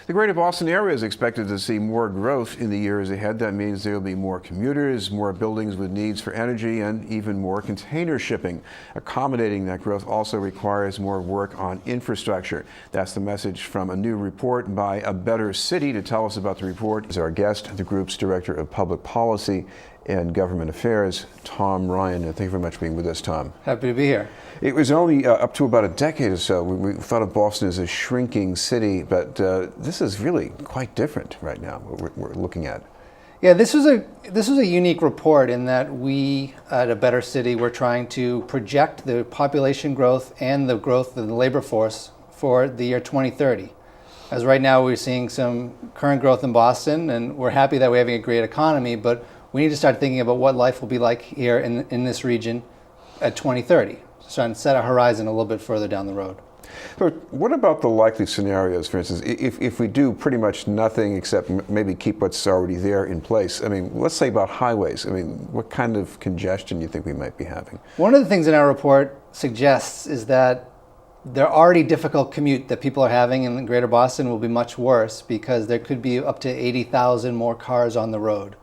The Greater Boston area is expected to see more growth in the years ahead. That means there will be more commuters, more buildings with needs for energy, and even more container shipping. Accommodating that growth also requires more work on infrastructure. That's the message from a new report by A Better City. To tell us about the report is our guest, the group's Director of Public Policy and Government Affairs, Tom Ryan. And thank you very much for being with us, Tom. Happy to be here. It was only up to about a decade or so we thought of Boston as a shrinking city, but this is really quite different right now, what we're looking at. Yeah, this was a unique report in that we at A Better City were trying to project the population growth and the growth of the labor force for the year 2030. As right now we're seeing some current growth in Boston, and we're happy that we're having a great economy, but we need to start thinking about what life will be like here in this region at 2030. So trying to set a horizon a little bit further down the road. So what about the likely scenarios, for instance, if we do pretty much nothing except maybe keep what's already there in place? I mean, let's say about highways. I mean, what kind of congestion do you think we might be having? One of the things in our report suggests is that the already difficult commute that people are having in Greater Boston will be much worse because there could be up to 80,000 more cars on the road.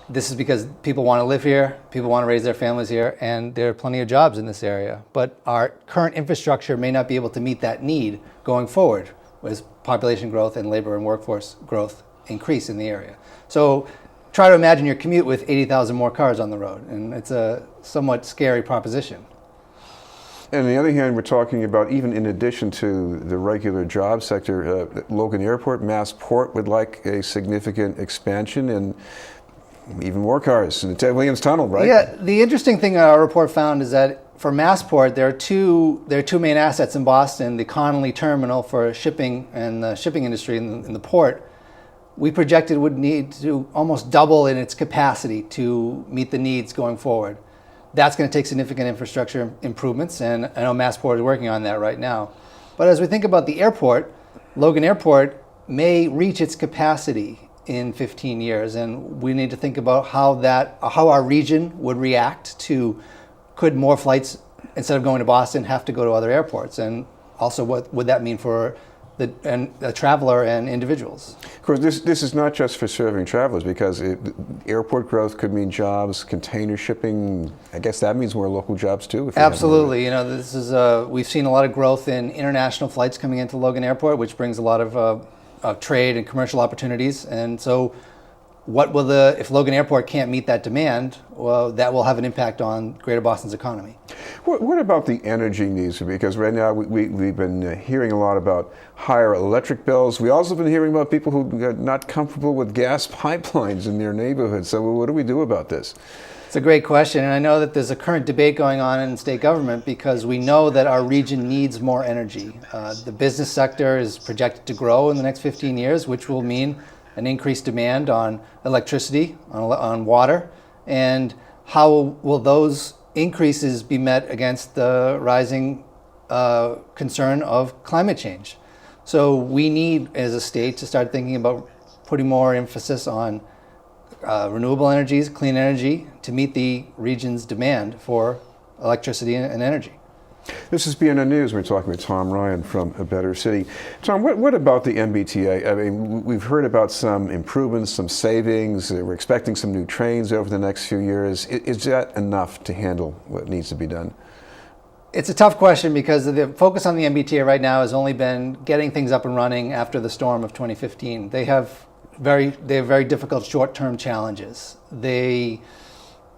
This is because people want to live here, people want to raise their families here, and there are plenty of jobs in this area. But our current infrastructure may not be able to meet that need going forward as population growth and labor and workforce growth increase in the area. So try to imagine your commute with 80,000 more cars on the road, and it's a somewhat scary proposition. And on the other hand, we're talking about, even in addition to the regular job sector, Logan Airport, Massport would like a significant expansion and even more cars in the Ted Williams Tunnel, right? Yeah, the interesting thing our report found is that for Massport, there are two main assets in Boston: the Connolly Terminal for shipping and the shipping industry in the port. We projected would need to almost double in its capacity to meet the needs going forward. That's going to take significant infrastructure improvements, and I know Massport is working on that right now. But as we think about the airport, Logan Airport may reach its capacity in 15 years, and we need to think about how our region would react to, could more flights, instead of going to Boston, have to go to other airports, and also what would that mean for the traveler and individuals. Of course, this is not just for serving travelers, because airport growth could mean jobs, container shipping. I guess that means more local jobs too. Absolutely. You know, this is we've seen a lot of growth in international flights coming into Logan Airport, which brings a lot of trade and commercial opportunities. And so if Logan Airport can't meet that demand, well, that will have an impact on Greater Boston's economy. What about the energy needs? Because right now we've been hearing a lot about higher electric bills. We also been hearing about people who are not comfortable with gas pipelines in their neighborhoods. So what do we do about this? It's a great question, and I know that there's a current debate going on in state government because we know that our region needs more energy. The business sector is projected to grow in the next 15 years, which will mean an increased demand on electricity, on water, and how will those increases be met against the rising concern of climate change? So we need, as a state, to start thinking about putting more emphasis on renewable energies, clean energy, to meet the region's demand for electricity and energy. This is BNN News. We're talking with Tom Ryan from A Better City. Tom, what about the MBTA? I mean, we've heard about some improvements, some savings. We're expecting some new trains over the next few years. Is that enough to handle what needs to be done? It's a tough question because the focus on the MBTA right now has only been getting things up and running after the storm of 2015. They have very difficult short-term challenges.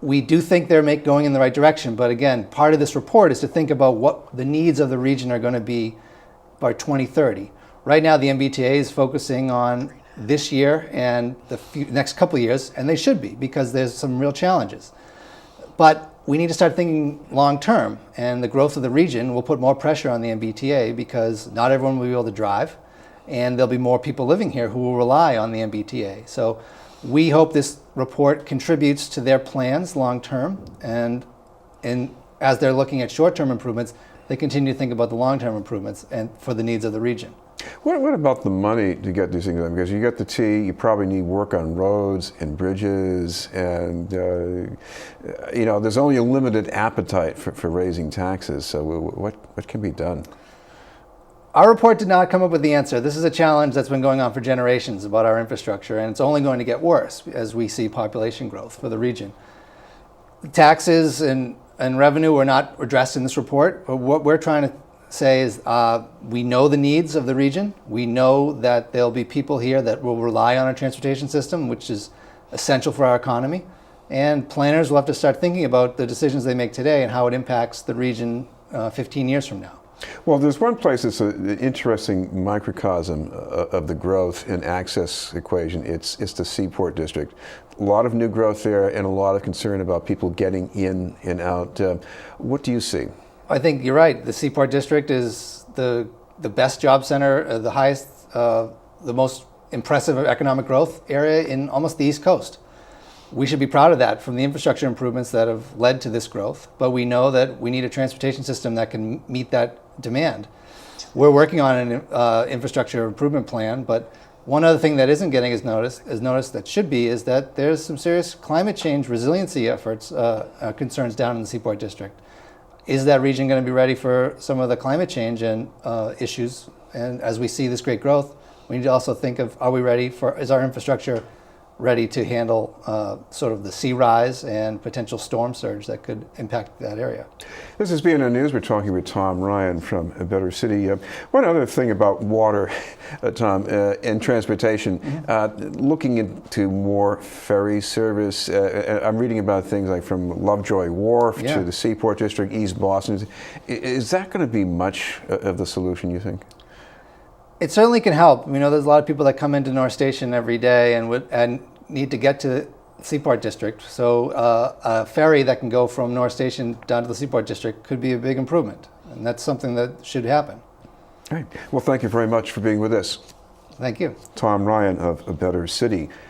We do think they're going in the right direction, but again, part of this report is to think about what the needs of the region are going to be by 2030. Right now, the MBTA is focusing on this year and the next couple of years, and they should be, because there's some real challenges. But we need to start thinking long-term, and the growth of the region will put more pressure on the MBTA because not everyone will be able to drive, and there'll be more people living here who will rely on the MBTA. So we hope this report contributes to their plans long-term, and as they're looking at short-term improvements, they continue to think about the long-term improvements and for the needs of the region. What about the money to get these things done? Because you get the T, you probably need work on roads and bridges, and there's only a limited appetite for raising taxes. So what can be done? Our report did not come up with the answer. This is a challenge that's been going on for generations about our infrastructure, and it's only going to get worse as we see population growth for the region. Taxes and revenue were not addressed in this report, but what we're trying to say is we know the needs of the region. We know that there'll be people here that will rely on our transportation system, which is essential for our economy. And planners will have to start thinking about the decisions they make today and how it impacts the region 15 years from now. Well, there's one place that's an interesting microcosm of the growth and access equation. It's the Seaport District. A lot of new growth there and a lot of concern about people getting in and out. What do you see? I think you're right. The Seaport District is the best job center, the highest, the most impressive economic growth area in almost the East Coast. We should be proud of that from the infrastructure improvements that have led to this growth, but we know that we need a transportation system that can meet that demand. We're working on an infrastructure improvement plan, but one other thing that isn't getting as noticed that should be is that there's some serious climate change resiliency efforts, concerns down in the Seaport District. Is that region going to be ready for some of the climate change and issues? And as we see this great growth, we need to also think of, is our infrastructure ready to handle sort of the sea rise and potential storm surge that could impact that area. This is BNN News. We're talking with Tom Ryan from A Better City. One other thing about water, Tom, and transportation, looking into more ferry service. I'm reading about things like from Lovejoy Wharf to the Seaport District, East Boston. Is that going to be much of the solution, you think? It certainly can help. We know there's a lot of people that come into North Station every day and need to get to the Seaport District. So a ferry that can go from North Station down to the Seaport District could be a big improvement. And that's something that should happen. All right. Well, thank you very much for being with us. Thank you. Tom Ryan of A Better City.